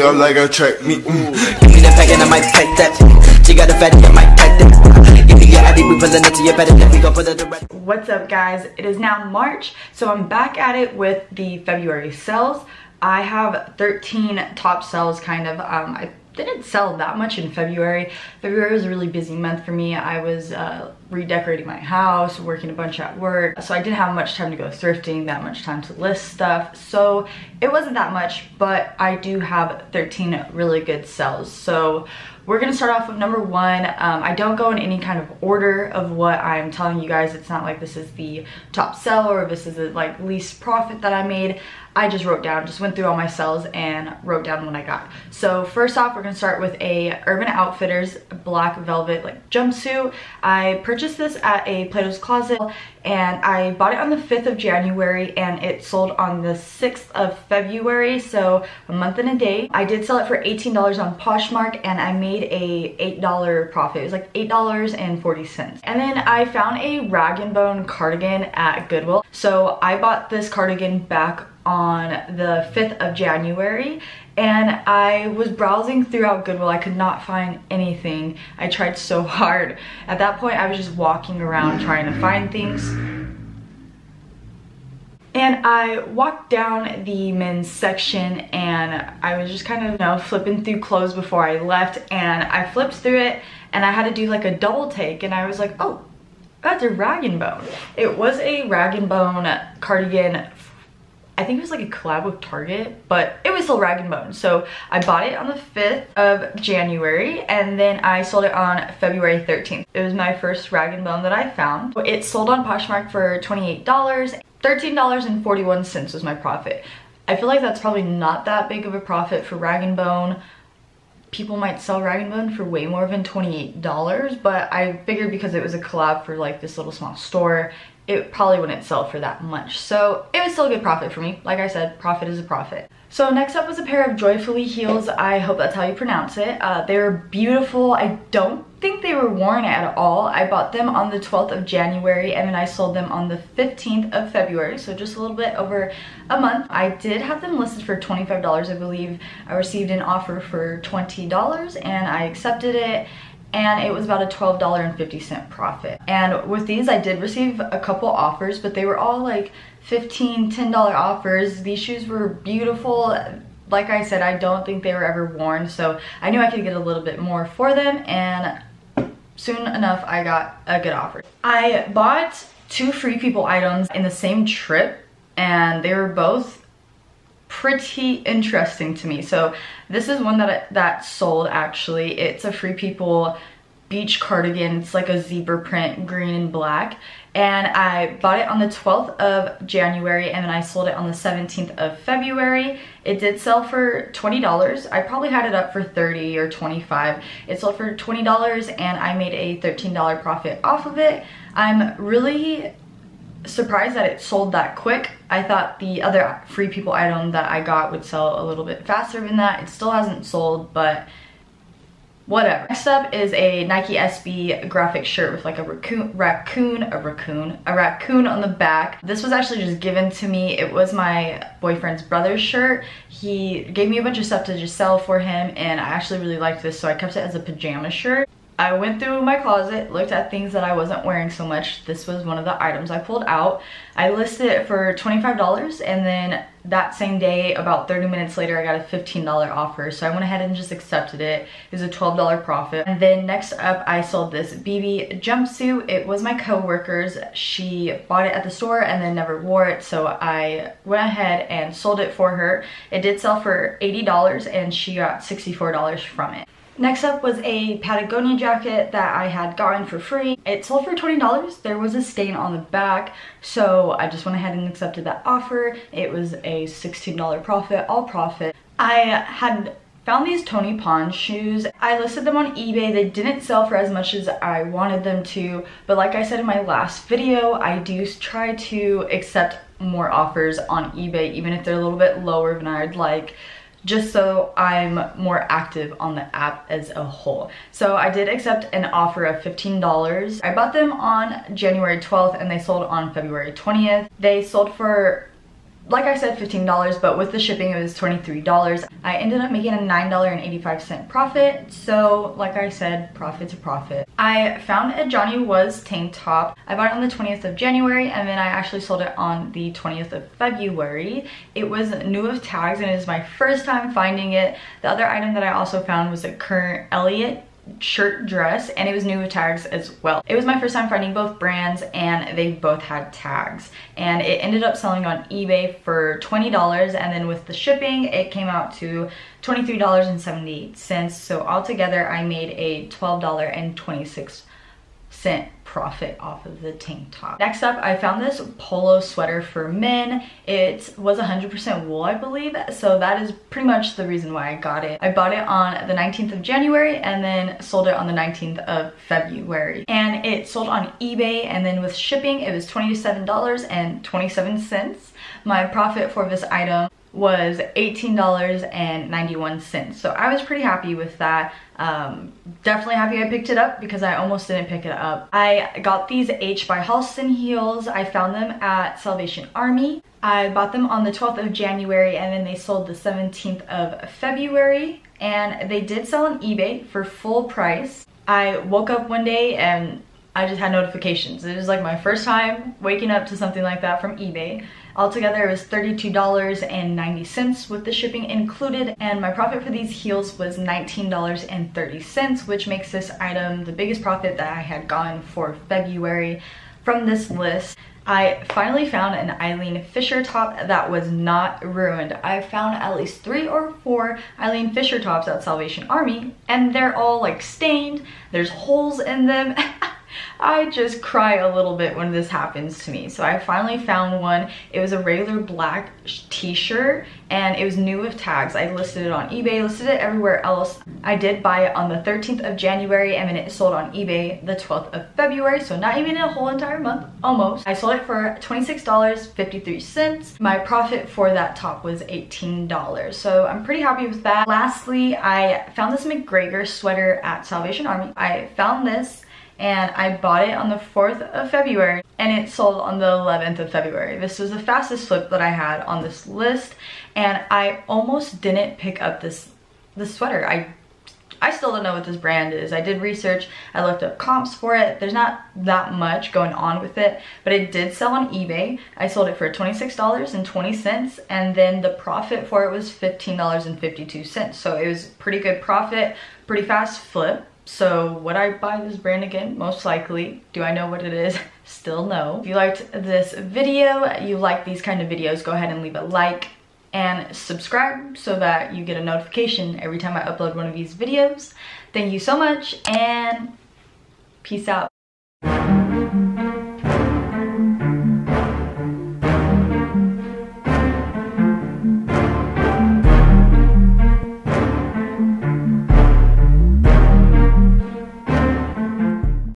I'm like a track me. Give me the pack and I might pack that. She got a fatty, I might pack that. Give me your addy, we present it to you better than we go for the direct. What's up, guys? It is now March, so I'm back at it with the February sales. I have 13 top sales kind of. I didn't sell that much in February. February was a really busy month for me. I was redecorating my house, working a bunch at work, so I didn't have much time to go thrifting, that much time to list stuff, so it wasn't that much, but I do have 13 really good sales. So we're gonna start off with number one. I don't go in any kind of order of what I'm telling you guys. It's not like this is the top sell or this is the like least profit that I made. I just went through all my sales and wrote down what I got. So first off, we're gonna start with a Urban Outfitters black velvet like jumpsuit. I purchased this at a Plato's Closet and I bought it on the 5th of January and it sold on the 6th of February, so a month and a day. I did sell it for $18 on Poshmark and I made a $8 profit. It was like $8.40. And then I found a Rag & Bone cardigan at Goodwill. So I bought this cardigan back on the 5th of January and I was browsing throughout Goodwill. I could not find anything. I tried so hard. At that point, I was just walking around trying to find things. And I walked down the men's section and I was just kind of, you know, flipping through clothes before I left, and I flipped through it and I had to do like a double take and I was like, oh, that's a Rag & Bone. It was a Rag & Bone cardigan. I think it was like a collab with Target, but it was still Rag & Bone. So I bought it on the 5th of January and then I sold it on February 13th. It was my first Rag & Bone that I found. It sold on Poshmark for $28. $13.41 was my profit. I feel like that's probably not that big of a profit for Rag & Bone. People might sell Rag & Bone for way more than $28, but I figured because it was a collab for like this little small store, it probably wouldn't sell for that much. So it was still a good profit for me. Like I said, profit is a profit. So next up was a pair of Joyfully heels. I hope that's how you pronounce it. They were beautiful. I don't think they were worn at all. I bought them on the 12th of January and then I sold them on the 15th of February, so just a little bit over a month. I did have them listed for $25, I believe. I received an offer for $20 and I accepted it, and it was about a $12.50 profit. And with these, I did receive a couple offers, but they were all like $15, $10 offers. These shoes were beautiful. Like I said, I don't think they were ever worn, so I knew I could get a little bit more for them, and soon enough, I got a good offer. I bought 2 Free People items in the same trip, and they were both pretty interesting to me. So this is one that sold actually. It's a Free People beach cardigan. It's like a zebra print, green and black, and I bought it on the 12th of January and then I sold it on the 17th of February. It did sell for $20. I probably had it up for $30 or $25. It sold for $20 and I made a $13 profit off of it. I'm really surprised that it sold that quick. I thought the other Free People item that I got would sell a little bit faster than that. It still hasn't sold, but whatever. Next up is a Nike SB graphic shirt with like a raccoon on the back. This was actually just given to me. It was my boyfriend's brother's shirt. He gave me a bunch of stuff to just sell for him, and I actually really liked this, so I kept it as a pajama shirt. I went through my closet, looked at things that I wasn't wearing so much. This was one of the items I pulled out. I listed it for $25, and then that same day, about 30 minutes later, I got a $15 offer. So I went ahead and just accepted it. It was a $12 profit. And then next up, I sold this BB jumpsuit. It was my coworker's. She bought it at the store and then never wore it. So I went ahead and sold it for her. It did sell for $80 and she got $64 from it. Next up was a Patagonia jacket that I had gotten for free. It sold for $20. There was a stain on the back, so I just went ahead and accepted that offer. It was a $16 profit, all profit. I had found these Tony Pond shoes. I listed them on eBay. They didn't sell for as much as I wanted them to, but like I said in my last video, I do try to accept more offers on eBay, even if they're a little bit lower than I'd like, just so I'm more active on the app as a whole. So I did accept an offer of $15. I bought them on January 12th and they sold on February 20th. They sold for like I said, $15, but with the shipping it was $23. I ended up making a $9.85 profit. So like I said, profit's a profit. I found a Johnny Was tank top. I bought it on the 20th of January and then I actually sold it on the 20th of February. It was new of tags and it is my first time finding it. The other item that I also found was a Current Elliott shirt dress and it was new with tags as well. It was my first time finding both brands and they both had tags, and it ended up selling on eBay for $20, and then with the shipping it came out to $23.78. So altogether I made a $12.26 profit off of the tank top. Next up, I found this polo sweater for men. It was 100% wool, I believe, so that is pretty much the reason why I got it. I bought it on the 19th of January and then sold it on the 19th of February. And it sold on eBay, and then with shipping it was $27.27. My profit for this item was $18.91. So I was pretty happy with that. Definitely happy I picked it up because I almost didn't pick it up. I got these H by Halston heels. I found them at Salvation Army. I bought them on the 12th of January and then they sold the 17th of February, and they did sell on eBay for full price. I woke up one day and I just had notifications. It was like my first time waking up to something like that from eBay. Altogether it was $32.90 with the shipping included, and my profit for these heels was $19.30, which makes this item the biggest profit that I had gotten for February from this list. I finally found an Eileen Fisher top that was not ruined. I found at least 3 or 4 Eileen Fisher tops at Salvation Army and they're all like stained, there's holes in them. I just cry a little bit when this happens to me. So I finally found one. It was a regular black t-shirt and it was new with tags. I listed it on eBay, listed it everywhere else. I did buy it on the 13th of January and then it sold on eBay the 12th of February, so not even a whole entire month, almost. I sold it for $26.53. My profit for that top was $18, so I'm pretty happy with that. Lastly, I found this McGregor sweater at Salvation Army. I found this and I bought it on the 4th of February and it sold on the 11th of February. This was the fastest flip that I had on this list, and I almost didn't pick up this sweater. I still don't know what this brand is. I did research, I looked up comps for it. There's not that much going on with it, but it did sell on eBay. I sold it for $26.20 and then the profit for it was $15.52. So it was pretty good profit, pretty fast flip. So would I buy this brand again? Most likely. Do I know what it is? Still no. If you liked this video, you like these kind of videos, go ahead and leave a like and subscribe so that you get a notification every time I upload one of these videos. Thank you so much and peace out.